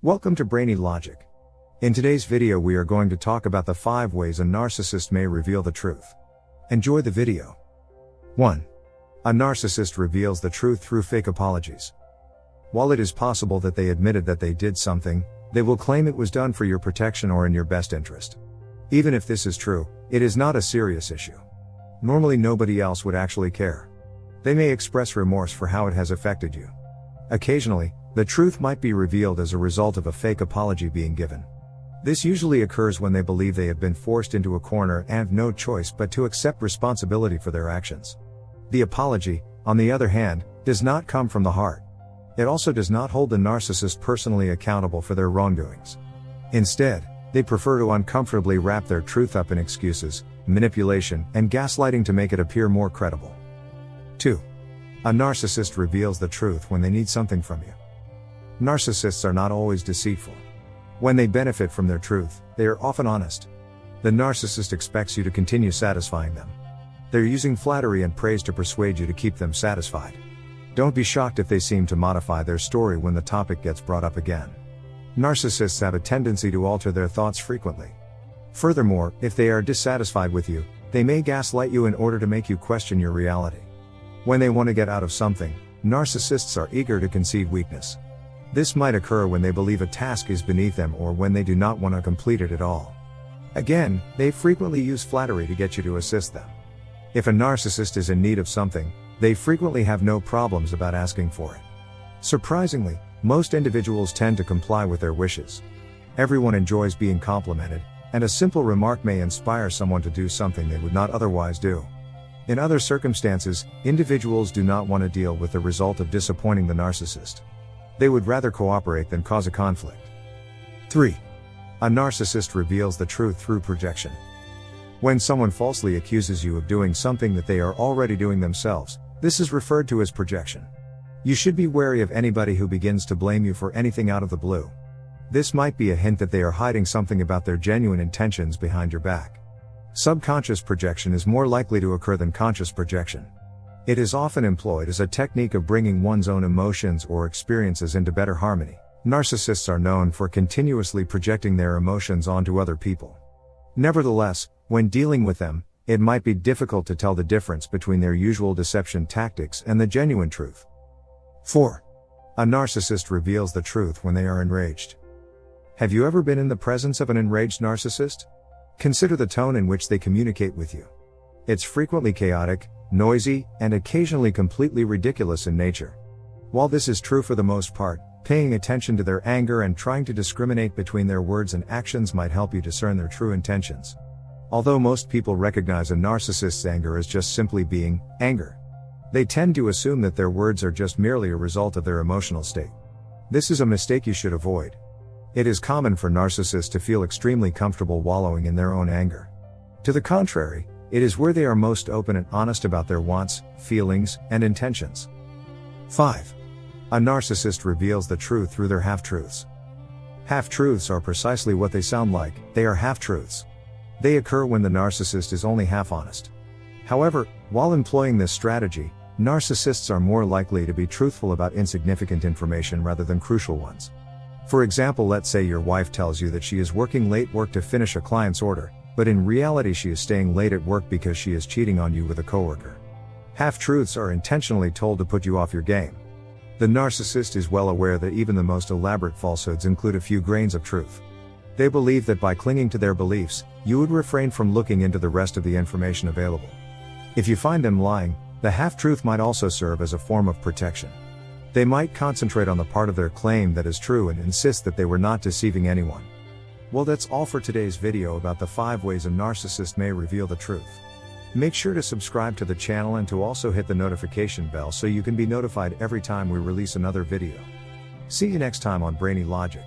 Welcome to Brainy Logic. In today's video we are going to talk about the 5 ways a narcissist may reveal the truth. Enjoy the video. 1. A narcissist reveals the truth through fake apologies. While it is possible that they admitted that they did something, they will claim it was done for your protection or in your best interest. Even if this is true, it is not a serious issue. Normally nobody else would actually care. They may express remorse for how it has affected you. Occasionally, the truth might be revealed as a result of a fake apology being given. This usually occurs when they believe they have been forced into a corner and have no choice but to accept responsibility for their actions. The apology, on the other hand, does not come from the heart. It also does not hold the narcissist personally accountable for their wrongdoings. Instead, they prefer to uncomfortably wrap their truth up in excuses, manipulation, and gaslighting to make it appear more credible. 2. A narcissist reveals the truth when they need something from you. Narcissists are not always deceitful. When they benefit from their truth, they are often honest. The narcissist expects you to continue satisfying them. They're using flattery and praise to persuade you to keep them satisfied. Don't be shocked if they seem to modify their story when the topic gets brought up again. Narcissists have a tendency to alter their thoughts frequently. Furthermore, if they are dissatisfied with you, they may gaslight you in order to make you question your reality. When they want to get out of something, narcissists are eager to concede weakness. This might occur when they believe a task is beneath them or when they do not want to complete it at all. Again, they frequently use flattery to get you to assist them. If a narcissist is in need of something, they frequently have no problems about asking for it. Surprisingly, most individuals tend to comply with their wishes. Everyone enjoys being complimented, and a simple remark may inspire someone to do something they would not otherwise do. In other circumstances, individuals do not want to deal with the result of disappointing the narcissist. They would rather cooperate than cause a conflict. 3. A narcissist reveals the truth through projection. When someone falsely accuses you of doing something that they are already doing themselves, this is referred to as projection. You should be wary of anybody who begins to blame you for anything out of the blue. This might be a hint that they are hiding something about their genuine intentions behind your back. Subconscious projection is more likely to occur than conscious projection. It is often employed as a technique of bringing one's own emotions or experiences into better harmony. Narcissists are known for continuously projecting their emotions onto other people. Nevertheless, when dealing with them, it might be difficult to tell the difference between their usual deception tactics and the genuine truth. 4. A narcissist reveals the truth when they are enraged. Have you ever been in the presence of an enraged narcissist? Consider the tone in which they communicate with you. It's frequently chaotic, noisy, and occasionally completely ridiculous in nature. While this is true for the most part, paying attention to their anger and trying to discriminate between their words and actions might help you discern their true intentions. Although most people recognize a narcissist's anger as just simply being anger, they tend to assume that their words are just merely a result of their emotional state. This is a mistake you should avoid. It is common for narcissists to feel extremely comfortable wallowing in their own anger. To the contrary, it is where they are most open and honest about their wants, feelings, and intentions. 5. A narcissist reveals the truth through their half-truths. Half-truths are precisely what they sound like, they are half-truths. They occur when the narcissist is only half-honest. However, while employing this strategy, narcissists are more likely to be truthful about insignificant information rather than crucial ones. For example, let's say your wife tells you that she is working late work to finish a client's order, but in reality she is staying late at work because she is cheating on you with a coworker. Half-truths are intentionally told to put you off your game. The narcissist is well aware that even the most elaborate falsehoods include a few grains of truth. They believe that by clinging to their beliefs, you would refrain from looking into the rest of the information available. If you find them lying, the half-truth might also serve as a form of protection. They might concentrate on the part of their claim that is true and insist that they were not deceiving anyone. Well, that's all for today's video about the 5 ways a narcissist may reveal the truth. Make sure to subscribe to the channel and to also hit the notification bell so you can be notified every time we release another video. See you next time on Brainy Logic.